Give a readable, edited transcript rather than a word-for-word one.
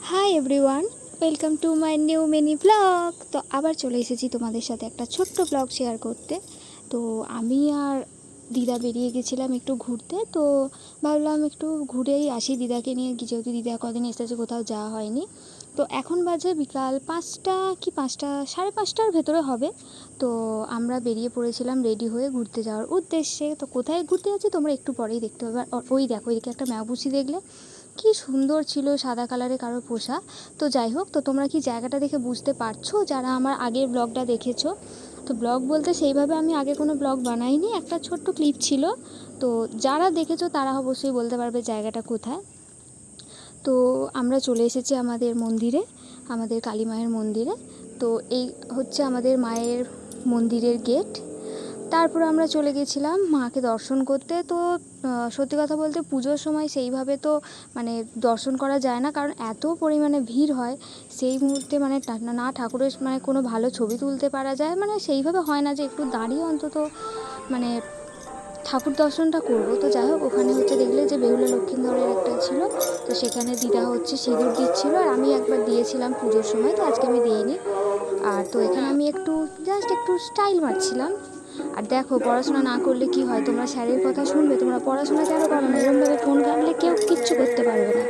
Hi everyone, welcome to my new mini blog. তো আবার চলে এসেছি তোমাদের সাথে একটা ছোট্ট ব্লগ শেয়ার করতে। তো আমি আর দিদা বেরিয়ে গেছিলাম একটু ঘুরতে। তো ভাবলাম একটু ঘুরেই আসি দিদাকে নিয়ে, যেহেতু দিদা কদিন এসেছে, কোথাও যাওয়া হয়নি। তো এখন বাজে বিকাল 5টা কি 5টা, 5:30টার ভেতরে হবে। তো আমরা বেরিয়ে পড়েছিলাম রেডি হয়ে ঘুরতে যাওয়ার উদ্দেশ্যে। তো কোথায় ঘুরতে যাচ্ছি তোমরা একটু পরেই দেখতে পাবে। আর ওই দেখো, ওইদিকে একটা ম্যাপুসি দেখলে কি সুন্দর ছিল, সাদা কালারে কারো পোষা। তো যাই হোক, তো তোমরা কি জায়গাটা দেখে বুঝতে পারছো যারা আমার আগের ব্লগটা দেখেছো? তো ব্লগ বলতে সেইভাবে আমি আগে কোনো ব্লগ বানাইনি, একটা ছোট্ট ক্লিপ ছিল। তো যারা দেখেছো তারা অবশ্যই বলতে পারবে জায়গাটা কোথায়। তো আমরা চলে এসেছি আমাদের মন্দিরে, আমাদের কালী মায়ের মন্দিরে। তো এই হচ্ছে আমাদের মায়ের মন্দিরের গেট। তারপর আমরা চলে গেছিলাম মাকে দর্শন করতে। তো সত্যি কথা বলতে পুজোর সময় সেইভাবে তো মানে দর্শন করা যায় না, কারণ এত পরিমাণে ভিড় হয়। সেই মুহূর্তে মানে না ঠাকুরের মানে কোনো ভালো ছবি তুলতে পারা যায়, মানে সেইভাবে হয় না যে একটু দাঁড়িয়ে অন্তত মানে ঠাকুর দর্শনটা করব। তো যাই হোক, ওখানে হচ্ছে দেখলে যে বেহুলা লক্ষ্মীন্দরের একটা ছিল। তো সেখানে দিদা হচ্ছে সিঁদুর দিচ্ছিলো, আর আমি একবার দিয়েছিলাম পুজোর সময়, তো আজকে আমি দিইনি। আর তো এখানে আমি জাস্ট একটু স্টাইল মারছিলাম। আর দেখো, পড়াশোনা না করলে কি হয়, তোমরা স্যারের কথা শুনবে, তোমরা পড়াশোনা কেন করো না? এরকমভাবে ফোন ঘাঁটলে কেউ কিচ্ছু করতে পারবে না।